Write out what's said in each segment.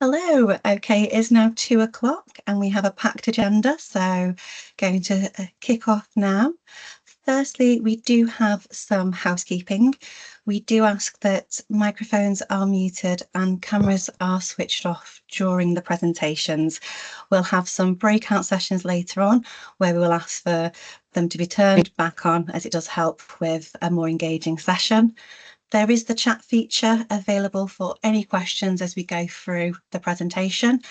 Hello. Okay, it is now 2 o'clock and we have a packed agenda, so going to kick off now. Firstly, we do have some housekeeping. We do ask that microphones are muted and cameras are switched off during the presentations. We'll have some breakout sessions later on where we will ask for them to be turned back on, as it does help with a more engaging session. There is the chat feature available for any questions as we go through the presentation.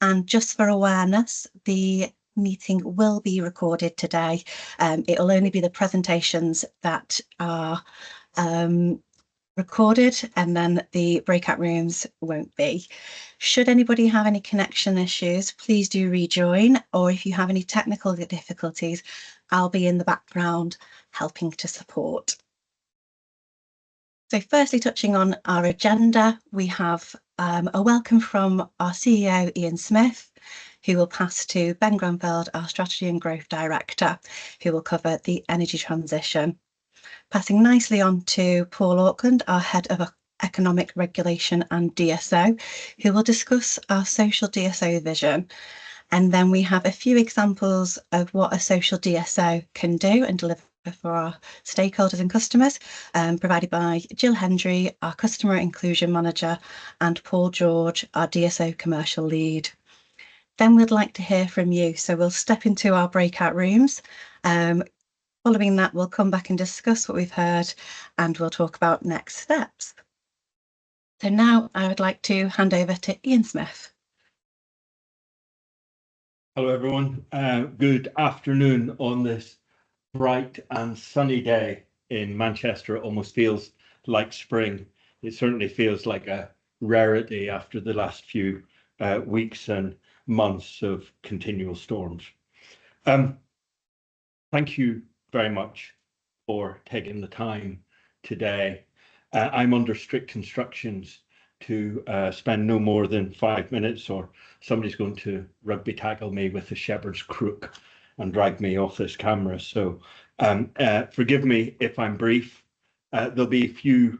And just for awareness, the meeting will be recorded today. It'll only be the presentations that are recorded, and then the breakout rooms won't be. Should anybody have any connection issues, please do rejoin, or if you have any technical difficulties, I'll be in the background helping to support. So firstly, touching on our agenda, we have a welcome from our CEO, Ian Smith, who will pass to Ben Grunfeld, our Strategy and Growth Director, who will cover the energy transition. Passing nicely on to Paul Auckland, our Head of Economic Regulation and DSO, who will discuss our social DSO vision. And then we have a few examples of what a social DSO can do and deliver for our stakeholders and customers, provided by Jill Hendry, our Customer Inclusion Manager, and Paul George, our DSO Commercial Lead. Then we'd like to hear from you, so we'll step into our breakout rooms. Following that, we'll come back and discuss what we've heard, and we'll talk about next steps. So now I would like to hand over to Ian Smith. Hello everyone, good afternoon on this bright and sunny day in Manchester. It almost feels like spring. It certainly feels like a rarity after the last few weeks and months of continual storms. Thank you very much for taking the time today. I'm under strict instructions to spend no more than 5 minutes, or somebody's going to rugby tackle me with a shepherd's crook and drag me off this camera. So forgive me if I'm brief. There'll be a few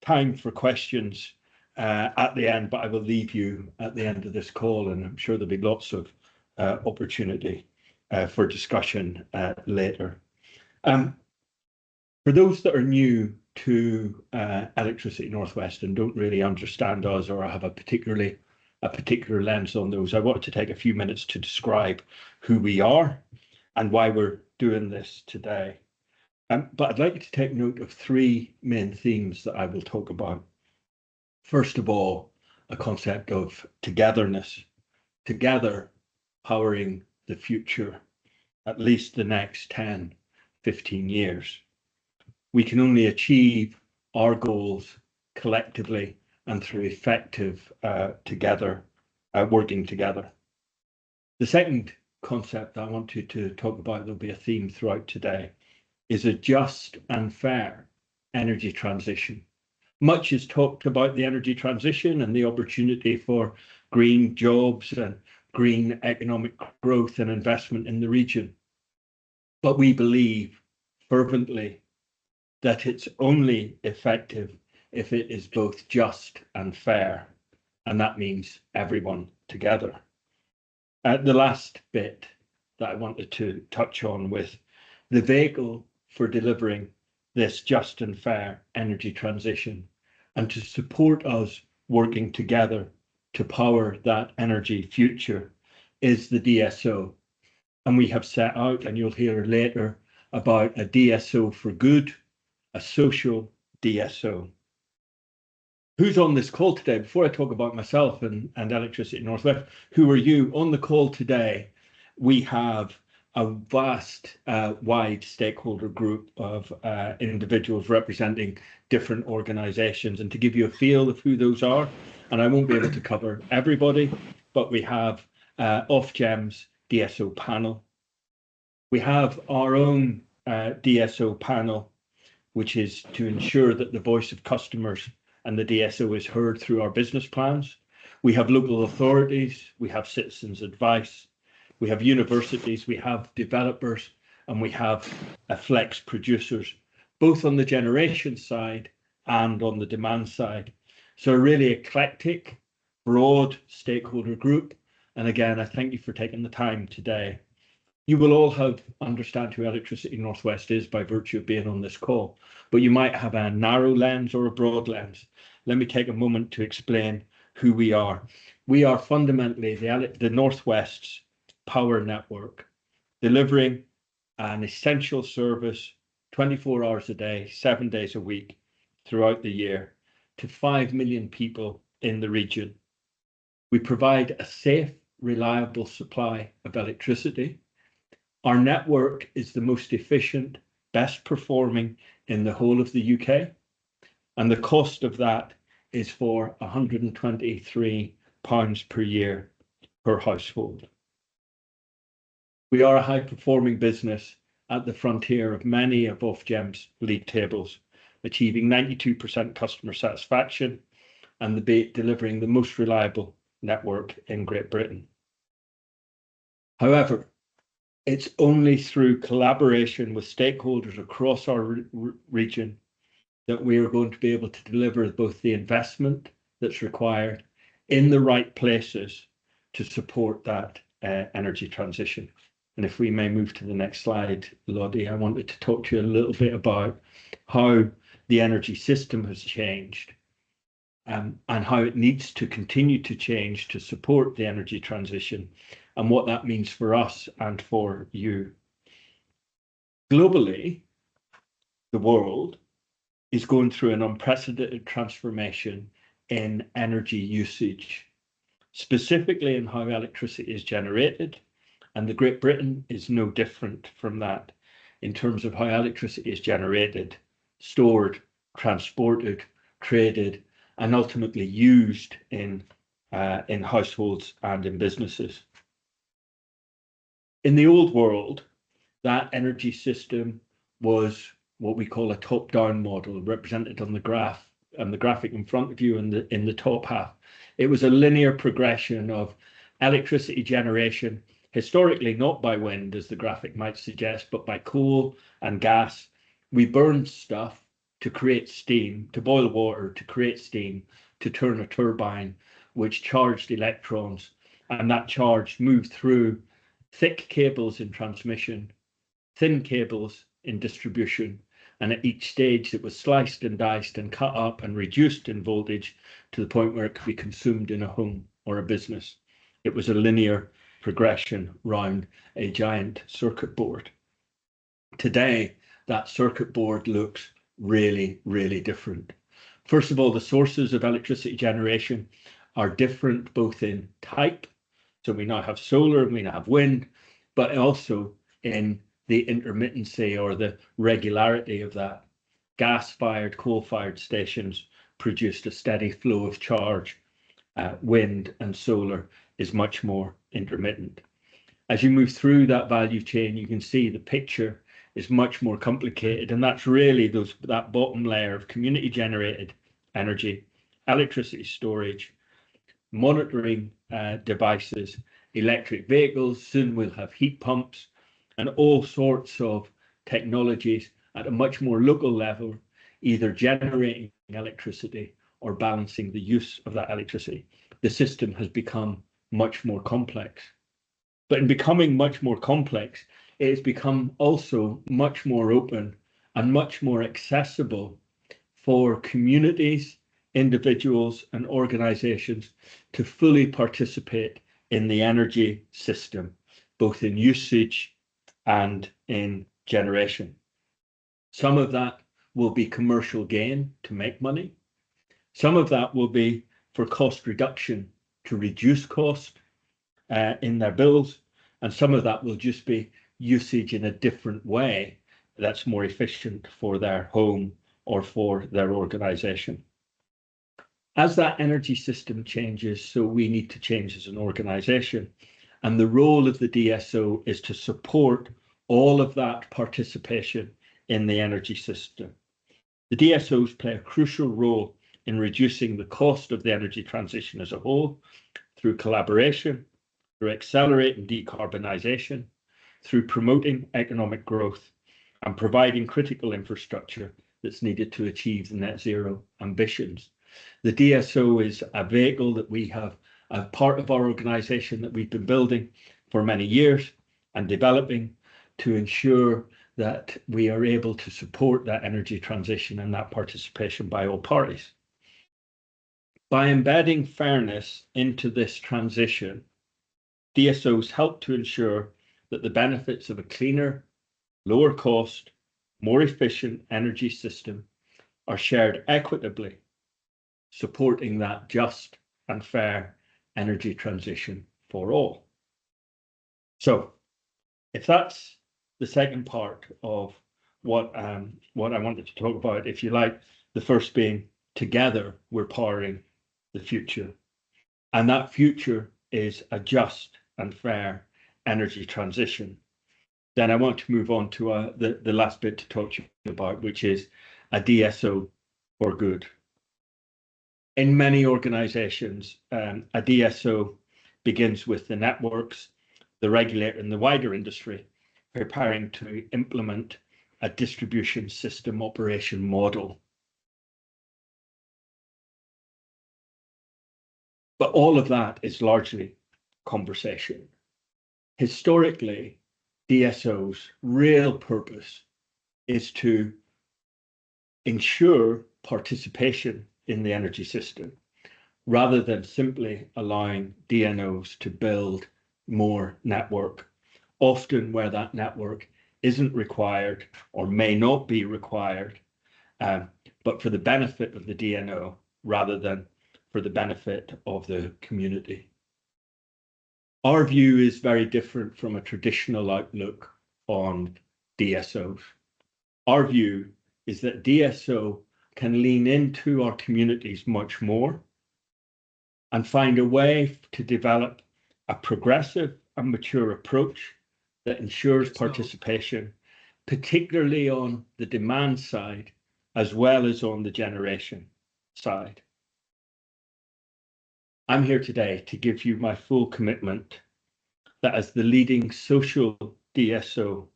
time for questions at the end, but I will leave you at the end of this call, and I'm sure there'll be lots of opportunity for discussion later. For those that are new to Electricity Northwest and don't really understand us or have a particular lens on those, I wanted to take a few minutes to describe who we are and why we're doing this today. But I'd like you to take note of three main themes that I will talk about. First of all, a concept of togetherness, together powering the future, at least the next 10, 15 years. We can only achieve our goals collectively and through effective working together. The second concept I want you to talk about, there'll be a theme throughout today, is a just and fair energy transition. Much is talked about the energy transition and the opportunity for green jobs and green economic growth and investment in the region. But we believe fervently that it's only effective if it is both just and fair, and that means everyone together. The last bit that I wanted to touch on with the vehicle for delivering this just and fair energy transition and to support us working together to power that energy future is the DSO. And we have set out, and you'll hear later, about a DSO for good, a social DSO. Who's on this call today? Before I talk about myself and Electricity Northwest, who are you? On the call today, we have a vast, wide stakeholder group of individuals representing different organisations. And to give you a feel of who those are, and I won't be able to cover everybody, but we have Ofgem's DSO panel. We have our own DSO panel, which is to ensure that the voice of customers and the DSO is heard through our business plans. We have local authorities, we have citizens' advice, we have universities, we have developers, and we have flex producers, both on the generation side and on the demand side. So a really eclectic broad stakeholder group. And again, I thank you for taking the time today. You will all understand who Electricity Northwest is by virtue of being on this call, but you might have a narrow lens or a broad lens. Let me take a moment to explain who we are. We are fundamentally the Northwest's power network, delivering an essential service 24 hours a day, 7 days a week throughout the year to 5 million people in the region. We provide a safe, reliable supply of electricity. Our network is the most efficient, best performing in the whole of the UK, and the cost of that is for £123 per year per household. We are a high-performing business at the frontier of many of Ofgem's league tables, achieving 92% customer satisfaction and delivering the most reliable network in Great Britain. However, it's only through collaboration with stakeholders across our region that we are going to be able to deliver both the investment that's required in the right places to support that energy transition. And if we may move to the next slide, Lottie, I wanted to talk to you a little bit about how the energy system has changed and how it needs to continue to change to support the energy transition and what that means for us and for you. Globally, the world is going through an unprecedented transformation in energy usage, specifically in how electricity is generated, and the Great Britain is no different from that in terms of how electricity is generated, stored, transported, traded, and ultimately used in households and in businesses. In the old world, that energy system was what we call a top-down model, represented on the graph and the graphic in front of you in the top half. It was a linear progression of electricity generation, historically not by wind, as the graphic might suggest, but by coal and gas. We burned stuff to create steam, to boil water, to create steam, to turn a turbine, which charged electrons, and that charge moved through thick cables in transmission, thin cables in distribution, and at each stage it was sliced and diced and cut up and reduced in voltage to the point where it could be consumed in a home or a business. It was a linear progression round a giant circuit board. Today, that circuit board looks really, really different. First of all, the sources of electricity generation are different both in type, so we now have solar and we now have wind, but also in the intermittency or the regularity of that. Gas-fired, coal-fired stations produced a steady flow of charge. Wind and solar is much more intermittent. As you move through that value chain, you can see the picture is much more complicated, and that's really that bottom layer of community generated energy, electricity storage, monitoring devices, electric vehicles. Soon we'll have heat pumps and all sorts of technologies at a much more local level, either generating electricity or balancing the use of that electricity. The system has become much more complex. But in becoming much more complex, it has become also much more open and much more accessible for communities, individuals, and organizations to fully participate in the energy system, both in usage and in generation. Some of that will be commercial gain to make money. Some of that will be for cost reduction to reduce cost in their bills. And some of that will just be usage in a different way that's more efficient for their home or for their organization. As that energy system changes, so we need to change as an organization. And the role of the DSO is to support all of that participation in the energy system. The DSOs play a crucial role in reducing the cost of the energy transition as a whole through collaboration, through accelerating decarbonisation, through promoting economic growth and providing critical infrastructure that's needed to achieve the net zero ambitions. The DSO is a vehicle that we have, a part of our organization that we've been building for many years and developing to ensure that we are able to support that energy transition and that participation by all parties. By embedding fairness into this transition, DSOs help to ensure that the benefits of a cleaner, lower cost, more efficient energy system are shared equitably, supporting that just and fair energy transition for all. So if that's the second part of what I wanted to talk about, if you like, the first being together we're powering the future, and that future is a just and fair energy transition, then I want to move on to the last bit to talk to you about, which is a DSO for good. In many organizations, a DSO begins with the networks, the regulator, and the wider industry preparing to implement a distribution system operation model. But all of that is largely conversation. Historically, DSO's real purpose is to ensure participation in the energy system, rather than simply allowing DNOs to build more network, often where that network isn't required or may not be required, but for the benefit of the DNO rather than for the benefit of the community. Our view is very different from a traditional outlook on DSOs. Our view is that DSO can lean into our communities much more and find a way to develop a progressive and mature approach that ensures participation, particularly on the demand side, as well as on the generation side. I'm here today to give you my full commitment that as the leading social DSO,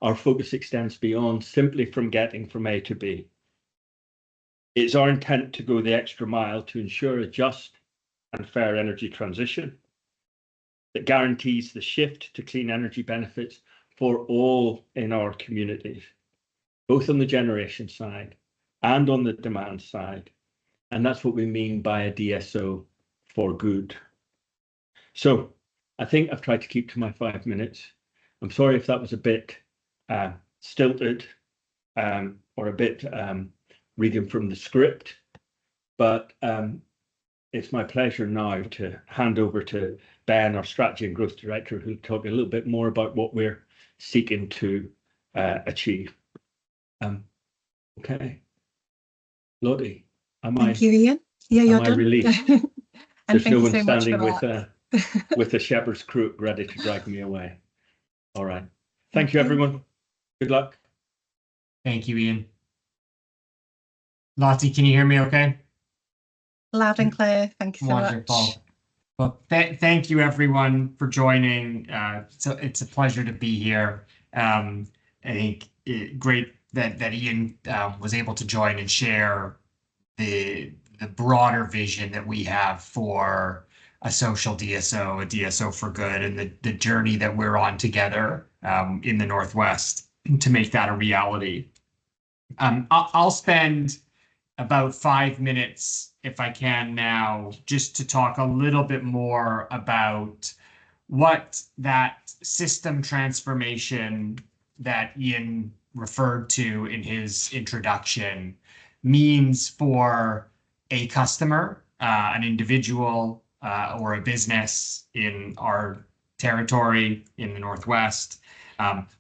our focus extends beyond simply from getting from A to B. It's our intent to go the extra mile to ensure a just and fair energy transition that guarantees the shift to clean energy benefits for all in our communities, both on the generation side and on the demand side. And that's what we mean by a DSO for good. So I think I've tried to keep to my 5 minutes. I'm sorry if that was a bit stilted or a bit reading from the script, but it's my pleasure now to hand over to Ben, our Strategy and Growth Director, who'll talk a little bit more about what we're seeking to achieve. Okay. Lottie, Thank you, Ian. Yeah, you're done. Released? And There's no one so standing with a shepherd's crook ready to drag me away. All right. Thank you, everyone. Good luck. Thank you, Ian. Lottie, can you hear me okay? Loud and clear. Thank you so much. Well, thank you, everyone, for joining. So it's a pleasure to be here. I think great that Ian was able to join and share the broader vision that we have for a social DSO, a DSO for good, and the journey that we're on together in the Northwest to make that a reality. I'll spend about 5 minutes, if I can now, just to talk a little bit more about what that system transformation that Ian referred to in his introduction means for a customer, an individual, or a business in our territory in the Northwest,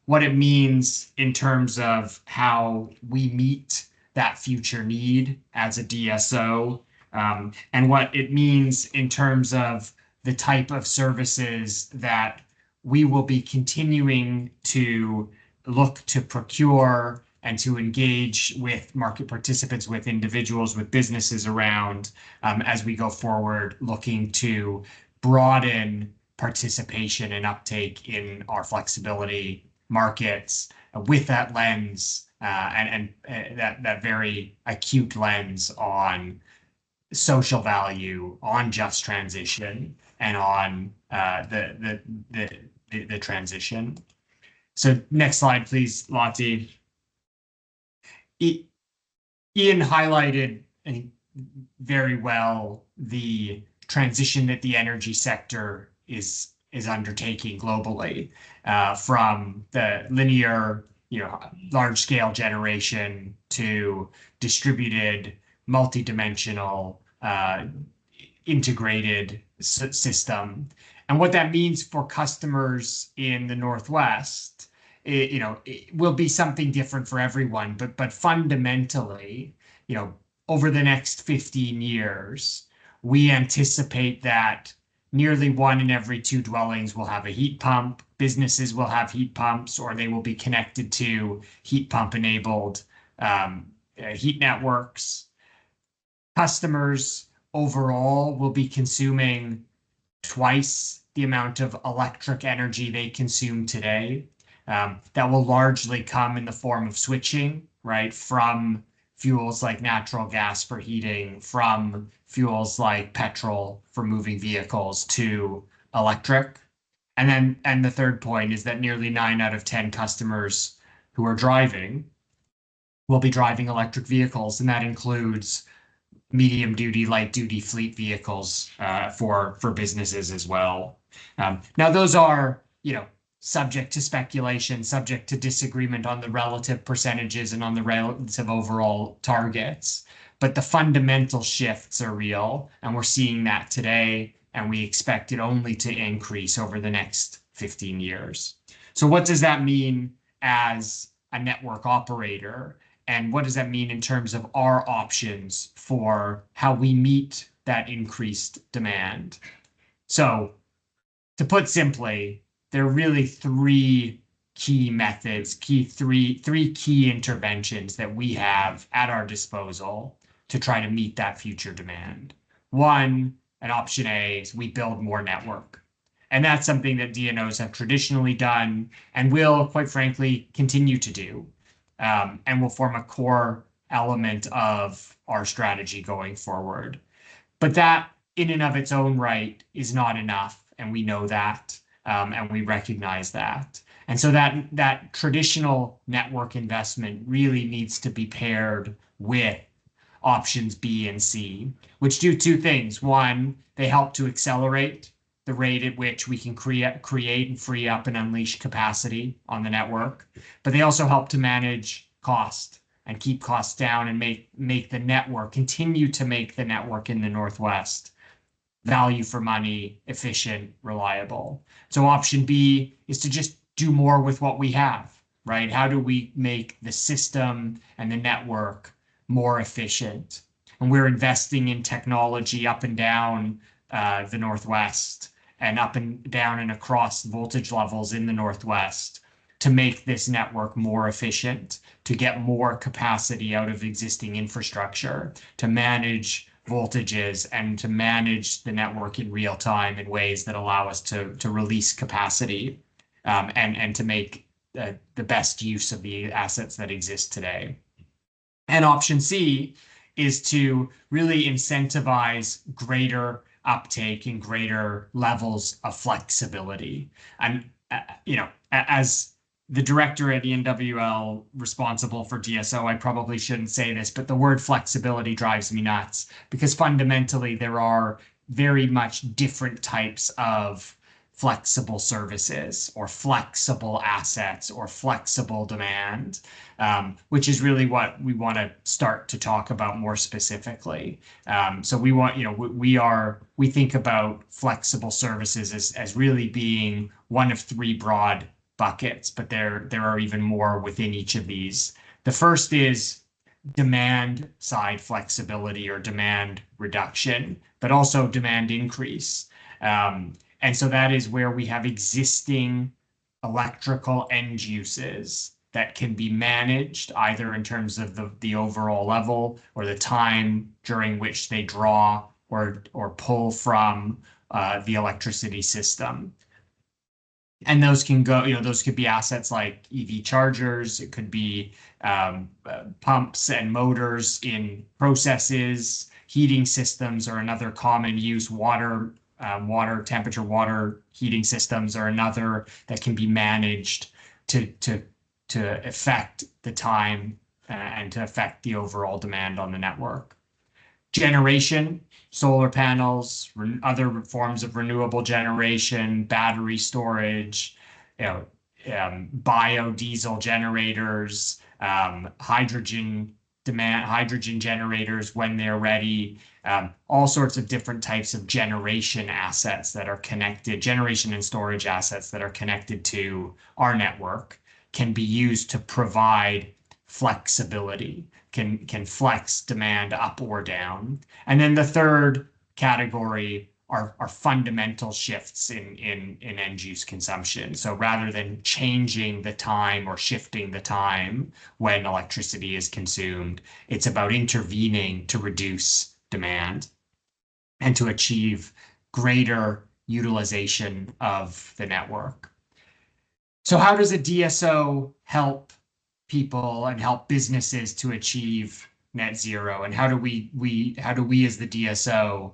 what it means in terms of how we meet that future need as a DSO, and what it means in terms of the type of services that we will be continuing to look to procure and to engage with market participants, with individuals, with businesses around as we go forward, looking to broaden participation and uptake in our flexibility markets with that lens and that very acute lens on social value, on just transition, and on the transition. So next slide, please, Lottie. Ian highlighted, I think, very well the transition that the energy sector is undertaking globally, from the linear, large-scale generation to distributed, multi-dimensional, integrated system. And what that means for customers in the Northwest, it will be something different for everyone, but fundamentally, over the next 15 years, we anticipate that nearly 1 in every 2 dwellings will have a heat pump. Businesses will have heat pumps, or they will be connected to heat pump enabled heat networks. Customers overall will be consuming twice the amount of electric energy they consume today. That will largely come in the form of switching, right, from fuels like natural gas for heating, from fuels like petrol for moving vehicles, to electric. And the third point is that nearly 9 out of 10 customers who are driving will be driving electric vehicles, and that includes medium duty, light duty fleet vehicles for businesses as well. Now those are, subject to speculation, subject to disagreement on the relative percentages and on the relative overall targets. But the fundamental shifts are real, and we're seeing that today, and we expect it only to increase over the next 15 years. So what does that mean as a network operator? And what does that mean in terms of our options for how we meet that increased demand? So to put simply, there are really 3 key methods, three key interventions that we have at our disposal to try to meet that future demand. One, and option A, is we build more network. And that's something that DNOs have traditionally done and will, quite frankly, continue to do, and will form a core element of our strategy going forward. But that, in and of its own right, is not enough, and we know that. And we recognize that. And so that traditional network investment really needs to be paired with options B and C, which do 2 things. One, they help to accelerate the rate at which we can create and free up and unleash capacity on the network, but they also help to manage cost and keep costs down and make the network, continue to make the network in the Northwest value for money, efficient, reliable. So option B is to just do more with what we have, right? How do we make the system and the network more efficient? And we're investing in technology up and down the Northwest, and up and down and across voltage levels in the Northwest, to make this network more efficient, to get more capacity out of existing infrastructure, to manage voltages, and to manage the network in real time in ways that allow us to release capacity, and to make the best use of the assets that exist today. And option C is to really incentivize greater uptake and greater levels of flexibility. And, as the director at ENWL responsible for DSO, I probably shouldn't say this, but the word flexibility drives me nuts, because fundamentally there are very much different types of flexible services or flexible assets or flexible demand, which is really what we want to start to talk about more specifically. So we want, we think about flexible services as really being one of 3 broad buckets, but there are even more within each of these. The first is demand side flexibility or demand reduction, but also demand increase. And so that is where we have existing electrical end uses that can be managed either in terms of the overall level or the time during which they draw or pull from the electricity system. And those can go, those could be assets like EV chargers. It could be pumps and motors in processes, Heating systems are another common use. Water heating systems are another that can be managed to affect the time and to affect the overall demand on the network. Generation, solar panels, other forms of renewable generation, battery storage, biodiesel generators, hydrogen generators when they're ready, all sorts of different types of generation assets that are connected, generation and storage assets that are connected to our network can be used to provide flexibility, can flex demand up or down. And then the third category are fundamental shifts in end use consumption. So rather than changing the time or shifting the time when electricity is consumed, it's about intervening to reduce demand and to achieve greater utilization of the network. So how does a DSO help people and help businesses to achieve net zero? And how do we as the DSO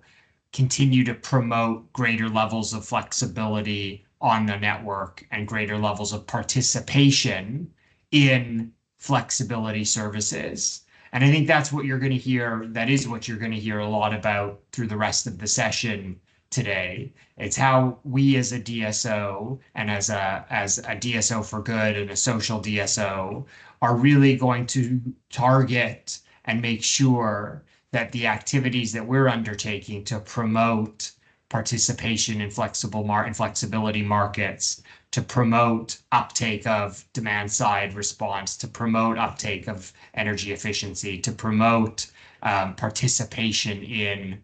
continue to promote greater levels of flexibility on the network and greater levels of participation in flexibility services? And I think that's what you're going to hear. That is what you're going to hear a lot about through the rest of the session today. It's how we as a DSO and as a DSO for good and a social DSO are really going to target and make sure that the activities that we're undertaking to promote participation in flexibility markets, to promote uptake of demand side response, to promote uptake of energy efficiency, to promote participation in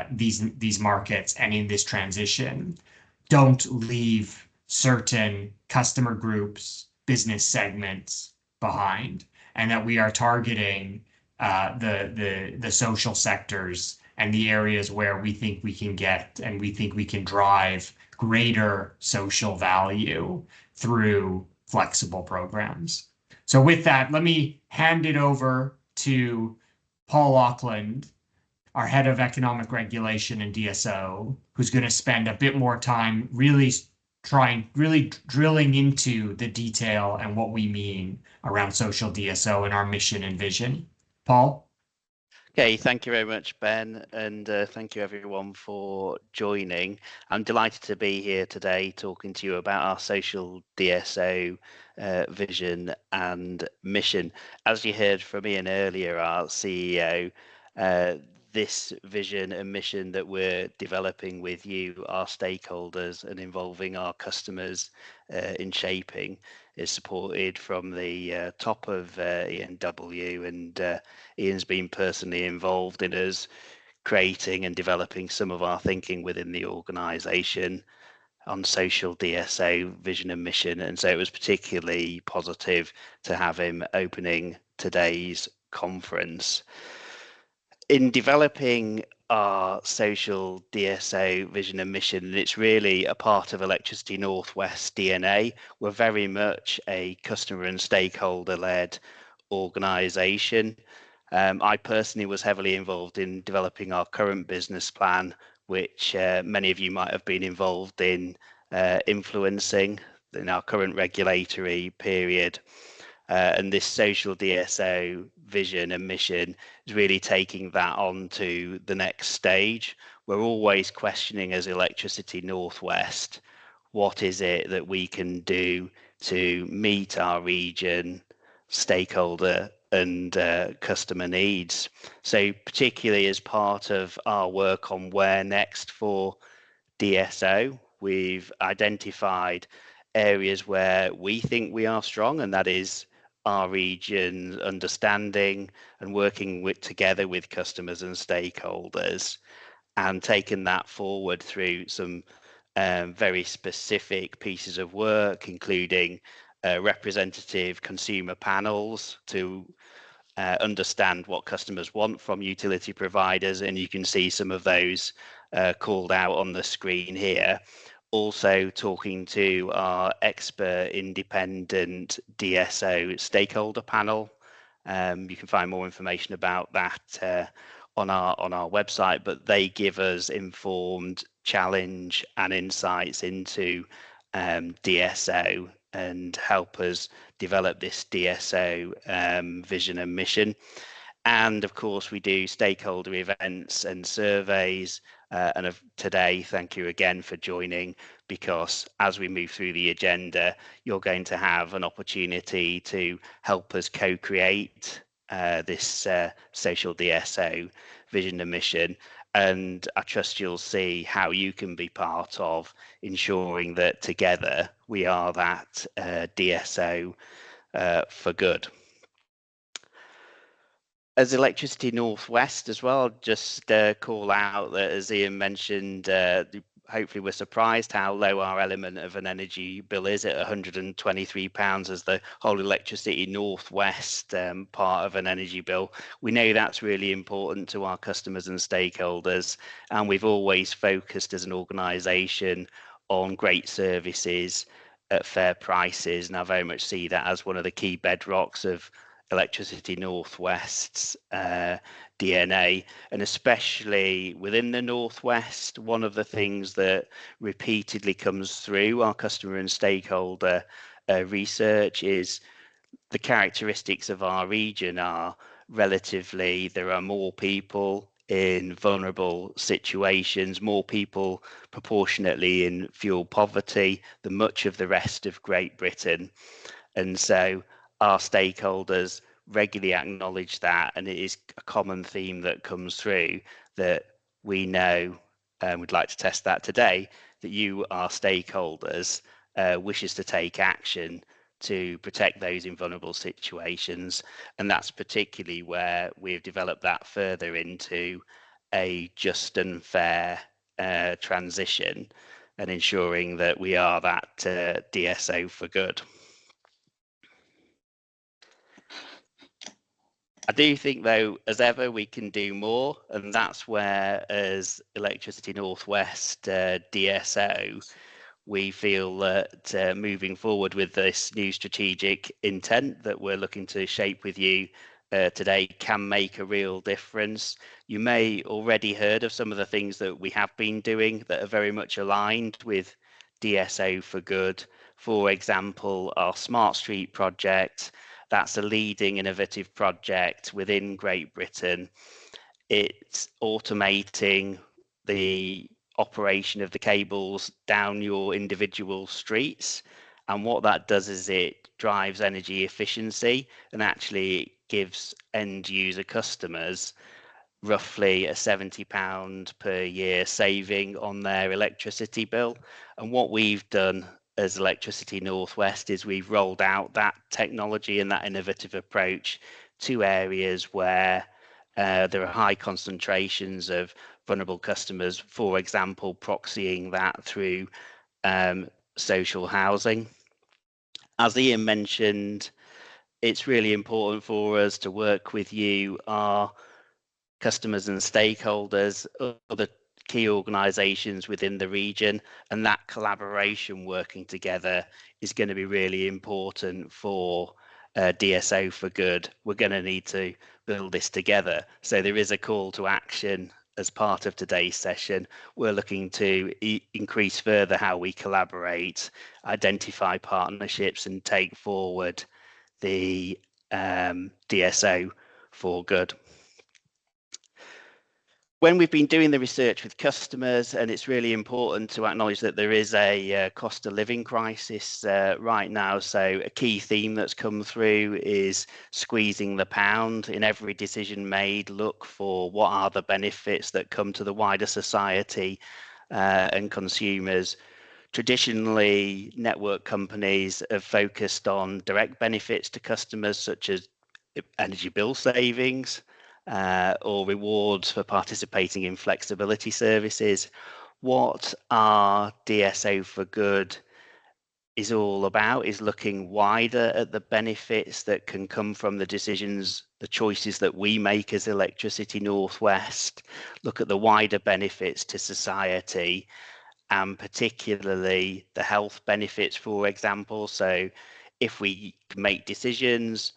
these markets and in this transition, don't leave certain customer groups, business segments behind, and that we are targeting the social sectors and the areas where we think we can get and we think we can drive greater social value through flexible programs. So with that, let me hand it over to Paul Auckland, our head of economic regulation and DSO, who's going to spend a bit more time really drilling into the detail and what we mean around social DSO and our mission and vision. Paul? Okay, thank you very much, Ben, and thank you everyone for joining. I'm delighted to be here today talking to you about our social DSO vision and mission. As you heard from Ian earlier, our CEO, this vision and mission that we're developing with you, our stakeholders, and involving our customers in shaping is supported from the top of ENW, and Ian's been personally involved in us creating and developing some of our thinking within the organisation on social DSO vision and mission, and so it was particularly positive to have him opening today's conference. In developing our social DSO vision and mission, and it's really a part of Electricity Northwest DNA. We're very much a customer and stakeholder led organisation. I personally was heavily involved in developing our current business plan, which many of you might have been involved in influencing in our current regulatory period. And this social DSO vision and mission is really taking that on to the next stage. We're always questioning as Electricity Northwest, what is it that we can do to meet our region, stakeholder and customer needs. So particularly as part of our work on where next for DSO, we've identified areas where we think we are strong, and that is our region's understanding and working together with customers and stakeholders, and taken that forward through some very specific pieces of work, including representative consumer panels to understand what customers want from utility providers, and you can see some of those called out on the screen here. Also talking to our expert independent DSO stakeholder panel. You can find more information about that on our website, but they give us informed challenge and insights into DSO and help us develop this DSO vision and mission. And of course, we do stakeholder events and surveys. And today, thank you again for joining, because as we move through the agenda, you're going to have an opportunity to help us co-create this social DSO vision and mission. And I trust you'll see how you can be part of ensuring that together we are that DSO for good. As Electricity Northwest as well, just call out that, as Ian mentioned, hopefully we're surprised how low our element of an energy bill is at £123 as the whole Electricity Northwest part of an energy bill. We know that's really important to our customers and stakeholders, and we've always focused as an organisation on great services at fair prices, and I very much see that as one of the key bedrocks of Electricity Northwest's DNA, and especially within the Northwest, one of the things that repeatedly comes through our customer and stakeholder research is the characteristics of our region are relatively, there are more people in vulnerable situations, more people proportionately in fuel poverty than much of the rest of Great Britain. And so our stakeholders regularly acknowledge that, and it is a common theme that comes through that we know, and we'd like to test that today, that you, our stakeholders, wishes to take action to protect those in vulnerable situations. And that's particularly where we've developed that further into a just and fair transition, and ensuring that we are that DSO for good. I do think, though, as ever, we can do more, and that's where, as Electricity Northwest DSO, we feel that moving forward with this new strategic intent that we're looking to shape with you today can make a real difference. You may already heard of some of the things that we have been doing that are very much aligned with DSO for good. For example, our Smart Street project. That's a leading innovative project within Great Britain. It's automating the operation of the cables down your individual streets. And what that does is it drives energy efficiency and actually gives end user customers roughly a £70 per year saving on their electricity bill. And what we've done as Electricity Northwest is we've rolled out that technology and that innovative approach to areas where there are high concentrations of vulnerable customers, for example, proxying that through social housing. As Ian mentioned, it's really important for us to work with you, our customers and stakeholders, other key organisations within the region, and that collaboration working together is going to be really important for DSO for good. We're going to need to build this together. So there is a call to action as part of today's session. We're looking to increase further how we collaborate, identify partnerships, and take forward the DSO for good. When we've been doing the research with customers, and it's really important to acknowledge that there is a cost of living crisis right now. So a key theme that's come through is squeezing the pound. In every decision made, look for what are the benefits that come to the wider society and consumers. Traditionally, network companies have focused on direct benefits to customers, such as energy bill savings, or rewards for participating in flexibility services. What our DSO for good is all about is looking wider at the benefits that can come from the decisions, the choices that we make as Electricity Northwest, look at the wider benefits to society, and particularly the health benefits, for example. So if we make decisions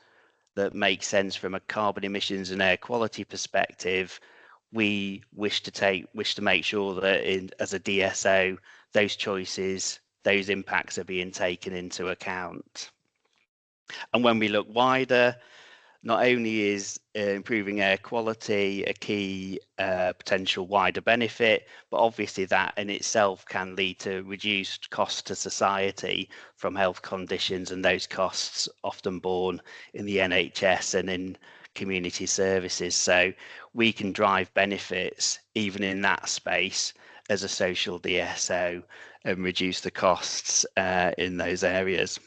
that make sense from a carbon emissions and air quality perspective, we wish to make sure that as a DSO, those choices, those impacts are being taken into account. And when we look wider, not only is improving air quality a key potential wider benefit, but obviously that in itself can lead to reduced costs to society from health conditions, and those costs often borne in the NHS and in community services. So we can drive benefits even in that space as a social DSO and reduce the costs in those areas.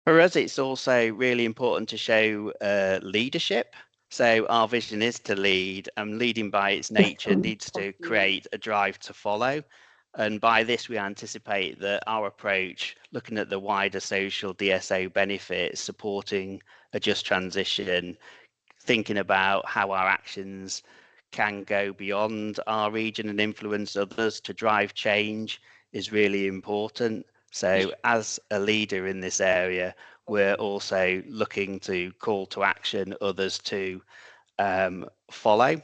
For us, it's also really important to show leadership. So our vision is to lead, and leading by its nature needs to create a drive to follow. And by this, we anticipate that our approach, looking at the wider social DSO benefits, supporting a just transition, thinking about how our actions can go beyond our region and influence others to drive change, is really important. So as a leader in this area, we're also looking to call to action others to follow.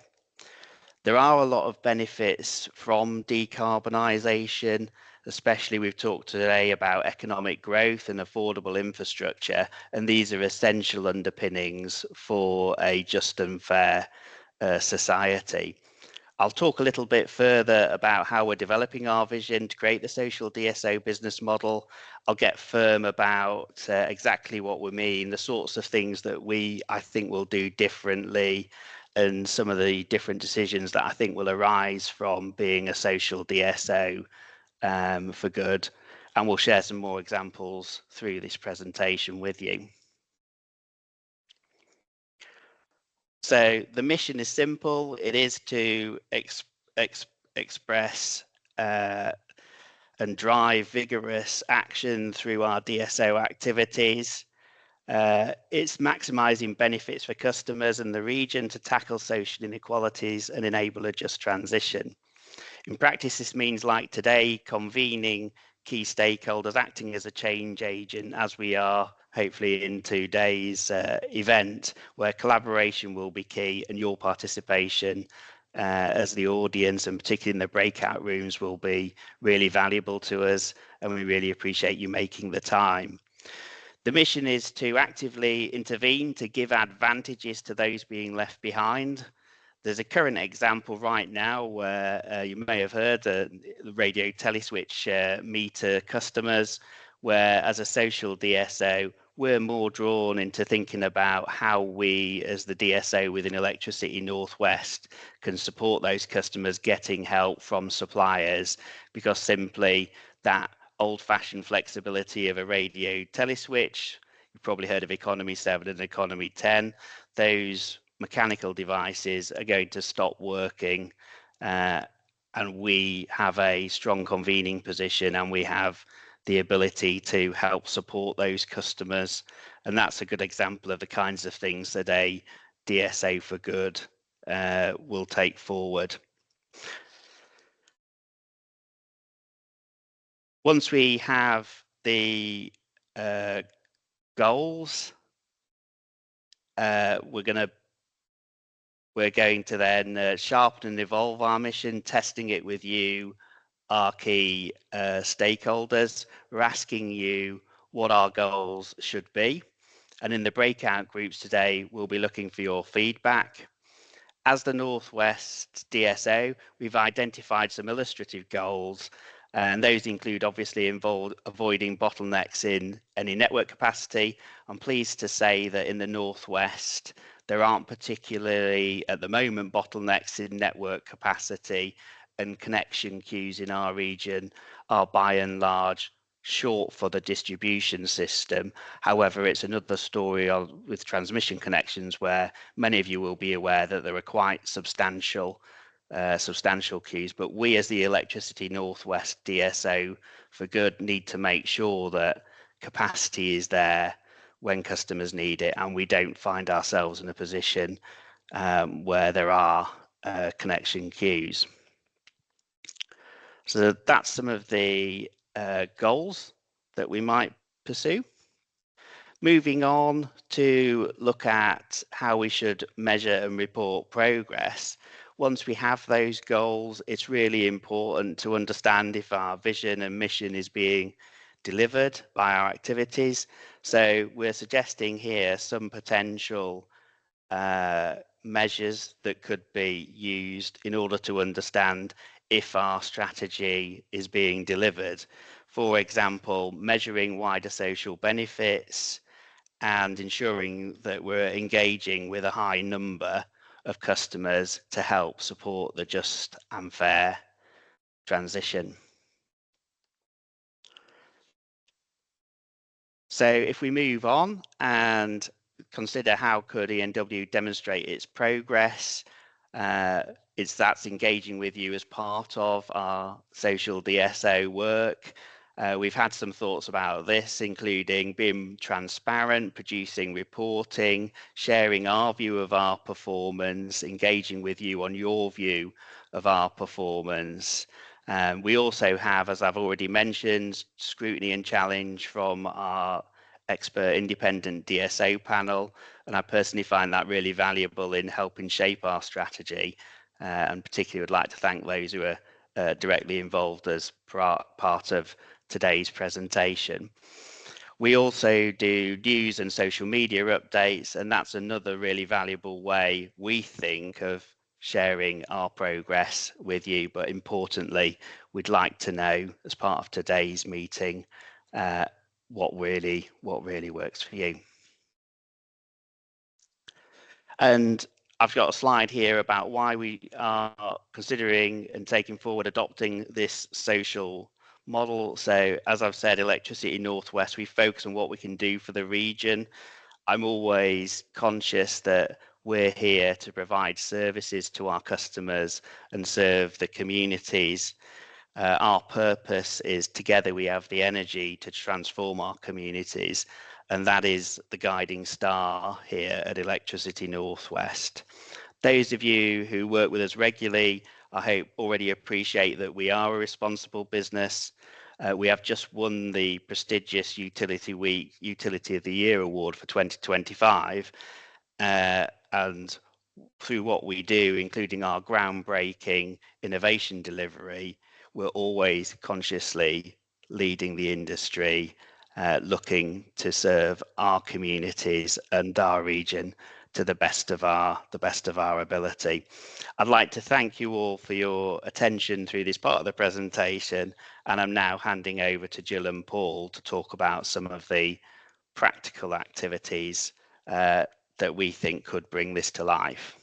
There are a lot of benefits from decarbonisation, especially we've talked today about economic growth and affordable infrastructure, and these are essential underpinnings for a just and fair society. I'll talk a little bit further about how we're developing our vision to create the social DSO business model. I'll get firm about exactly what we mean, the sorts of things that I think will do differently, and some of the different decisions that I think will arise from being a social DSO for good. And we'll share some more examples through this presentation with you. So the mission is simple. It is to express and drive vigorous action through our DSO activities. It's maximising benefits for customers and the region to tackle social inequalities and enable a just transition. In practice, this means, like today, convening key stakeholders, acting as a change agent, as we are hopefully in today's event, where collaboration will be key and your participation as the audience, and particularly in the breakout rooms, will be really valuable to us, and we really appreciate you making the time. The mission is to actively intervene to give advantages to those being left behind. There's a current example right now where you may have heard the radio teleswitch meter customers, where as a social DSO, we're more drawn into thinking about how we, as the DSO within Electricity Northwest, can support those customers getting help from suppliers, because simply that old-fashioned flexibility of a radio teleswitch, you've probably heard of Economy 7 and Economy 10, those mechanical devices are going to stop working, and we have a strong convening position, and we have the ability to help support those customers. And that's a good example of the kinds of things that a DSO for good will take forward. Once we have the goals, we're going to then sharpen and evolve our mission, testing it with you, our key stakeholders. We're asking you what our goals should be. And in the breakout groups today, we'll be looking for your feedback. As the Northwest DSO, we've identified some illustrative goals, and those include obviously avoiding bottlenecks in any network capacity. I'm pleased to say that in the Northwest, there aren't particularly at the moment bottlenecks in network capacity, and connection queues in our region are by and large short for the distribution system. However, it's another story with transmission connections, where many of you will be aware that there are quite substantial queues. But we, as the Electricity Northwest DSO for good, need to make sure that capacity is there when customers need it, and we don't find ourselves in a position where there are connection queues. So that's some of the goals that we might pursue. Moving on to look at how we should measure and report progress. Once we have those goals, it's really important to understand if our vision and mission is being delivered by our activities. So we're suggesting here some potential measures that could be used in order to understand if our strategy is being delivered. For example, measuring wider social benefits and ensuring that we're engaging with a high number of customers to help support the just and fair transition. So if we move on and consider how could E&W demonstrate its progress, that's engaging with you as part of our social DSO work. We've had some thoughts about this, including being transparent, producing reporting, sharing our view of our performance, engaging with you on your view of our performance. We also have, as I've already mentioned, scrutiny and challenge from our expert independent DSO panel, and I personally find that really valuable in helping shape our strategy, and particularly would like to thank those who are directly involved as part of today's presentation. We also do news and social media updates, and that's another really valuable way we think of sharing our progress with you. But importantly, we'd like to know, as part of today's meeting, what really works for you. And I've got a slide here about why we are considering and taking forward adopting this social model. So as I've said, Electricity North West, we focus on what we can do for the region. I'm always conscious that we're here to provide services to our customers and serve the communities. Our purpose is together we have the energy to transform our communities, and that is the guiding star here at Electricity North West. Those of you who work with us regularly, I hope already appreciate that we are a responsible business. We have just won the prestigious Utility Week Utility of the Year award for 2025, and through what we do, including our groundbreaking innovation delivery, we're always consciously leading the industry, looking to serve our communities and our region to the best of our ability. I'd like to thank you all for your attention through this part of the presentation, and I'm now handing over to Jill and Paul to talk about some of the practical activities that we think could bring this to life.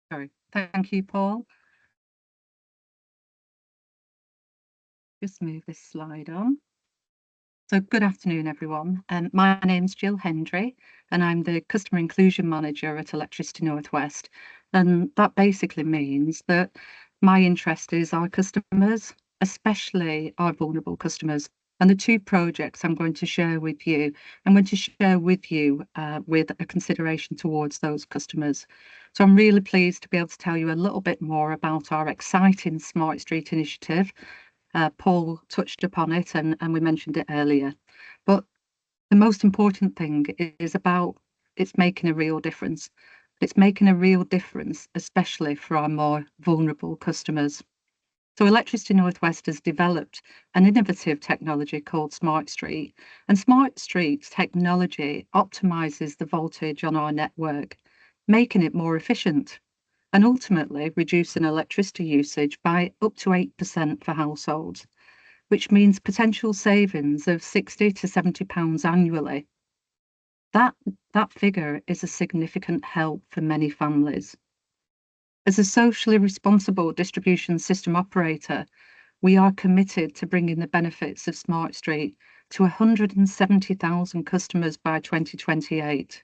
Sorry. Thank you, Paul. Just move this slide on. So good afternoon, everyone. My name's Jill Hendry, and I'm the Customer Inclusion Manager at Electricity North West. And that basically means that my interest is our customers, especially our vulnerable customers. And the two projects I'm going to share with you, I'm going to share with you with a consideration towards those customers. So I'm really pleased to be able to tell you a little bit more about our exciting Smart Street initiative. Paul touched upon it and we mentioned it earlier. But the most important thing is about it's making a real difference. It's making a real difference, especially for our more vulnerable customers. So Electricity North West has developed an innovative technology called Smart Street, and Smart Street technology optimizes the voltage on our network, making it more efficient and ultimately reducing electricity usage by up to 8% for households, which means potential savings of £60 to £70 annually. That figure is a significant help for many families. As a socially responsible distribution system operator, we are committed to bringing the benefits of Smart Street to 170,000 customers by 2028.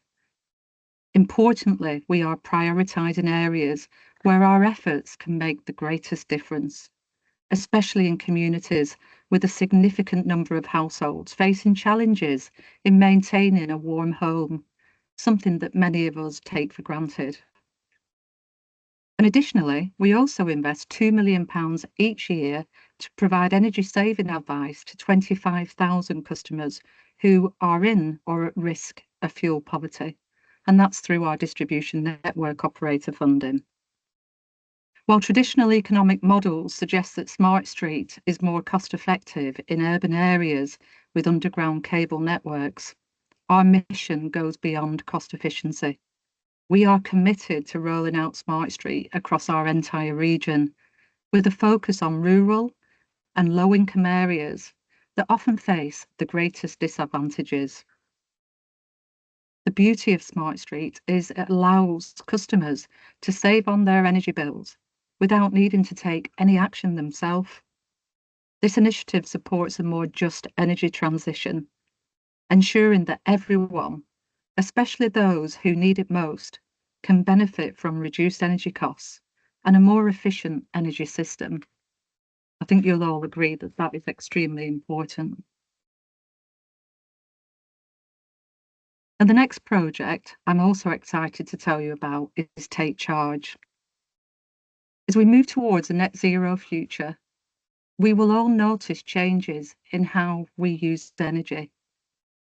Importantly, we are prioritising areas where our efforts can make the greatest difference, especially in communities with a significant number of households facing challenges in maintaining a warm home, something that many of us take for granted. And additionally, we also invest £2 million each year to provide energy saving advice to 25,000 customers who are in or at risk of fuel poverty. And that's through our distribution network operator funding. While traditional economic models suggest that Smart Street is more cost effective in urban areas with underground cable networks, our mission goes beyond cost efficiency. We are committed to rolling out Smart Street across our entire region, with a focus on rural and low-income areas that often face the greatest disadvantages. The beauty of Smart Street is it allows customers to save on their energy bills without needing to take any action themselves. This initiative supports a more just energy transition, ensuring that everyone, especially those who need it most, can benefit from reduced energy costs and a more efficient energy system. I think you'll all agree that that is extremely important. And the next project I'm also excited to tell you about is Take Charge. As we move towards a net zero future, we will all notice changes in how we use energy.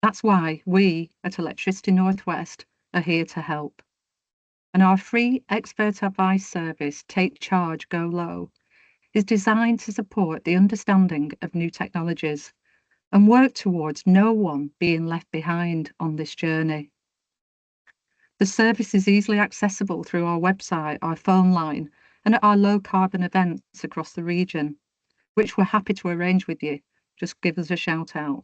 That's why we at Electricity North West are here to help. And our free expert advice service, Take Charge, Go Low, is designed to support the understanding of new technologies and work towards no one being left behind on this journey. The service is easily accessible through our website, our phone line, and at our low carbon events across the region, which we're happy to arrange with you. Just give us a shout out.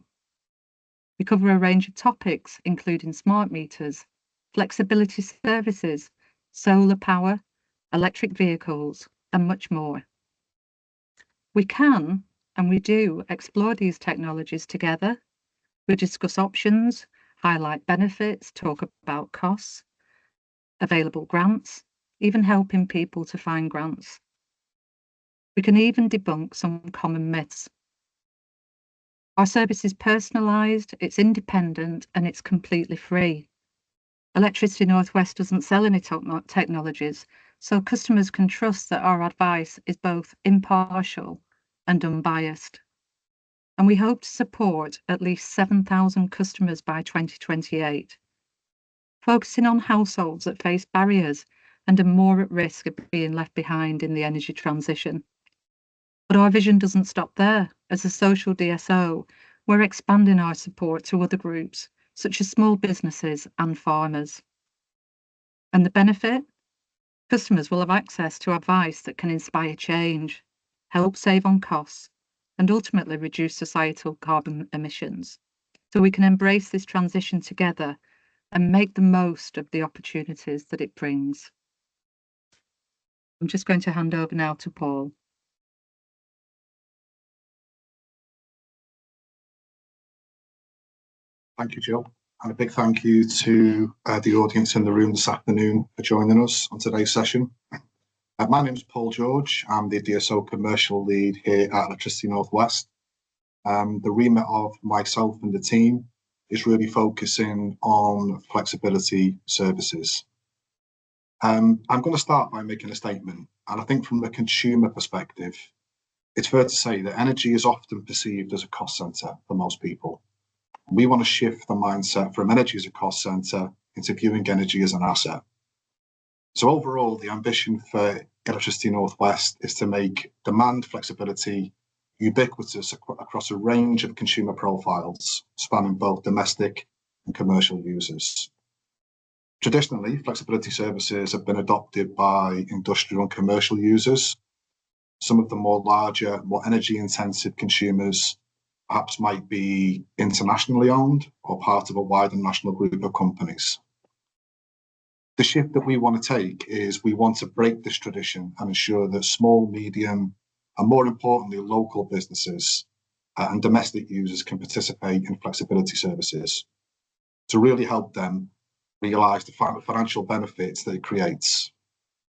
We cover a range of topics, including smart meters, flexibility services, solar power, electric vehicles, and much more. We can, and we do, explore these technologies together. We discuss options, highlight benefits, talk about costs, available grants, even helping people to find grants. We can even debunk some common myths. Our service is personalised, it's independent, and it's completely free. Electricity North West doesn't sell any technologies, so customers can trust that our advice is both impartial and unbiased. And we hope to support at least 7,000 customers by 2028, focusing on households that face barriers and are more at risk of being left behind in the energy transition. But our vision doesn't stop there. As a social DSO, we're expanding our support to other groups, such as small businesses and farmers. And the benefit? Customers will have access to advice that can inspire change, help save on costs, and ultimately reduce societal carbon emissions. So we can embrace this transition together and make the most of the opportunities that it brings. I'm just going to hand over now to Paul. Thank you, Jill. And a big thank you to the audience in the room this afternoon for joining us on today's session. My name is Paul George. I'm the DSO commercial lead here at Electricity North West. The remit of myself and the team is really focusing on flexibility services. I'm going to start by making a statement. And I think from the consumer perspective, it's fair to say that energy is often perceived as a cost centre for most people. We want to shift the mindset from energy as a cost centre into viewing energy as an asset. So overall, the ambition for Electricity North West is to make demand flexibility ubiquitous across a range of consumer profiles, spanning both domestic and commercial users. Traditionally, flexibility services have been adopted by industrial and commercial users. Some of the more larger, more energy-intensive consumers perhaps might be internationally owned or part of a wider national group of companies. The shift that we want to take is we want to break this tradition and ensure that small, medium, and more importantly, local businesses and domestic users can participate in flexibility services to really help them realise the financial benefits that it creates.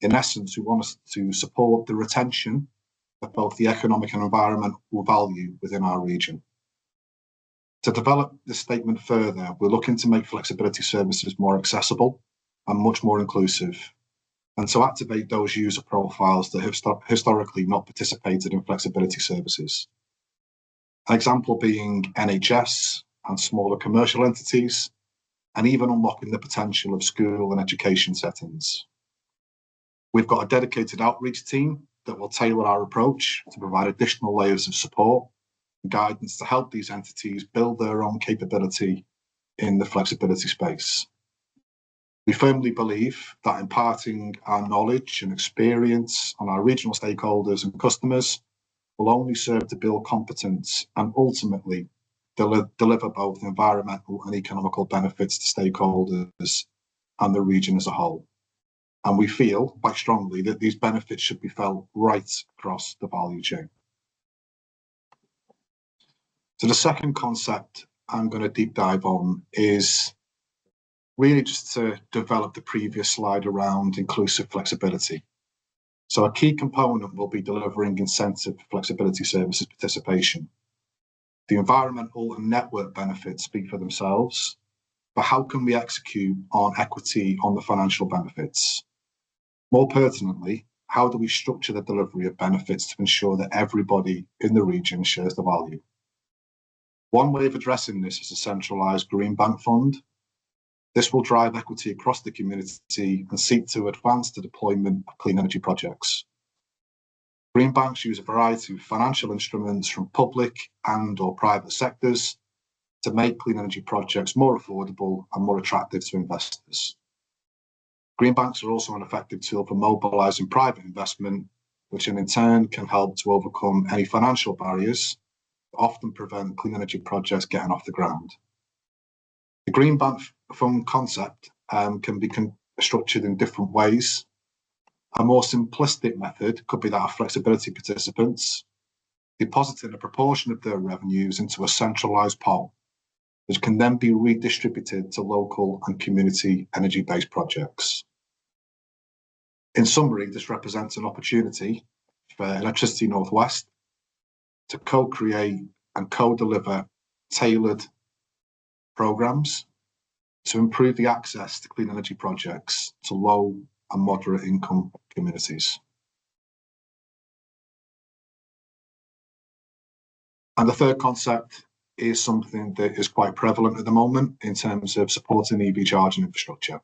In essence, we want to support the retention of both the economic and environmental value within our region. To develop this statement further, we're looking to make flexibility services more accessible and much more inclusive, and to activate those user profiles that have historically not participated in flexibility services. An example being NHS and smaller commercial entities, and even unlocking the potential of school and education settings. We've got a dedicated outreach team that will tailor our approach to provide additional layers of support and guidance to help these entities build their own capability in the flexibility space. We firmly believe that imparting our knowledge and experience on our regional stakeholders and customers will only serve to build competence and ultimately deliver both environmental and economical benefits to stakeholders and the region as a whole. And we feel quite strongly that these benefits should be felt right across the value chain. So the second concept I'm going to deep dive on is really just to develop the previous slide around inclusive flexibility. So a key component will be delivering incentive flexibility services participation. The environmental and network benefits speak for themselves, but how can we execute on equity on the financial benefits? More pertinently, how do we structure the delivery of benefits to ensure that everybody in the region shares the value? One way of addressing this is a centralised green bank fund. This will drive equity across the community and seek to advance the deployment of clean energy projects. Green banks use a variety of financial instruments from public and or private sectors to make clean energy projects more affordable and more attractive to investors. Green banks are also an effective tool for mobilising private investment, which in turn can help to overcome any financial barriers that often prevent clean energy projects getting off the ground. The green bank fund concept can be structured in different ways. A more simplistic method could be that of flexibility participants depositing a proportion of their revenues into a centralised pot, which can then be redistributed to local and community energy-based projects. In summary, this represents an opportunity for Electricity North West to co-create and co-deliver tailored programmes to improve the access to clean energy projects to low and moderate income communities. And the third concept is something that is quite prevalent at the moment in terms of supporting EV charging infrastructure.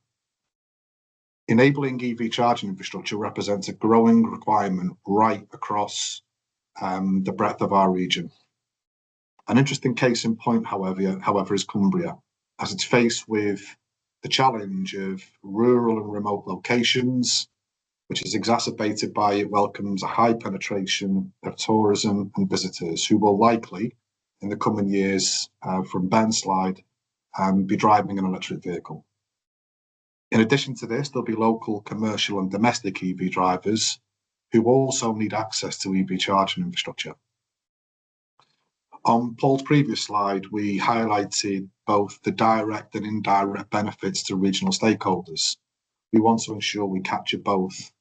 Enabling EV charging infrastructure represents a growing requirement right across the breadth of our region. An interesting case in point, however, is Cumbria, as it's faced with the challenge of rural and remote locations, which is exacerbated by it welcomes a high penetration of tourism and visitors who will likely, in the coming years from Ben's slide, be driving an electric vehicle. In addition to this, there'll be local commercial and domestic EV drivers who also need access to EV charging infrastructure. On Paul's previous slide, we highlighted both the direct and indirect benefits to regional stakeholders. We want to ensure we capture both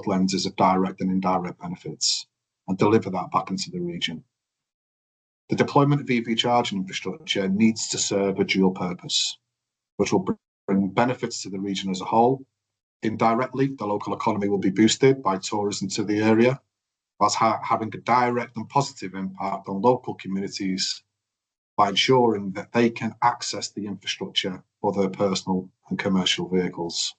lenses of direct and indirect benefits and deliver that back into the region. The deployment of EV charging infrastructure needs to serve a dual purpose, which will bring benefits to the region as a whole. Indirectly, the local economy will be boosted by tourism to the area, whilst having a direct and positive impact on local communities by ensuring that they can access the infrastructure for their personal and commercial vehicles.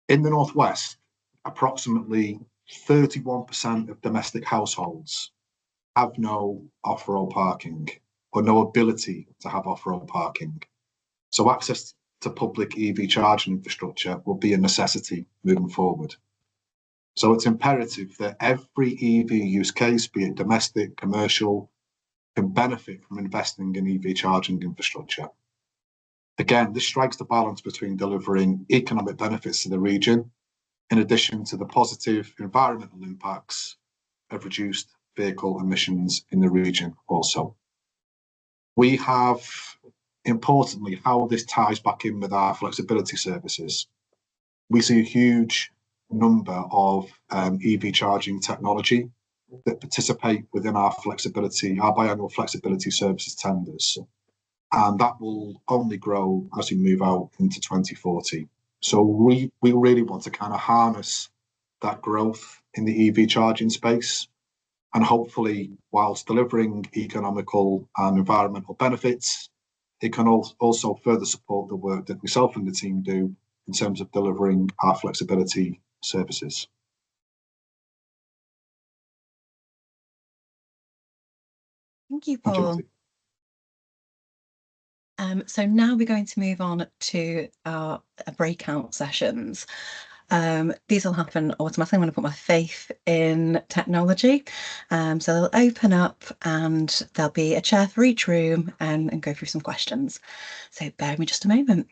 In the Northwest, approximately 31% of domestic households have no off-road parking or no ability to have off-road parking. So access to public EV charging infrastructure will be a necessity moving forward. So it's imperative that every EV use case, be it domestic, commercial, can benefit from investing in EV charging infrastructure. Again, this strikes the balance between delivering economic benefits to the region, in addition to the positive environmental impacts of reduced vehicle emissions in the region also. We have, importantly, how this ties back in with our flexibility services. We see a huge number of EV charging technology that participate within our biannual flexibility services tenders. And that will only grow as we move out into 2040. So we really want to kind of harness that growth in the EV charging space, and hopefully, whilst delivering economical and environmental benefits, it can also further support the work that myself and the team do in terms of delivering our flexibility services. Thank you, Thank you, Paul. Lottie. So now we're going to move on to our breakout sessions. These will happen automatically. I'm going to put my faith in technology. So they'll open up and there'll be a chair for each room and go through some questions. So bear with me just a moment.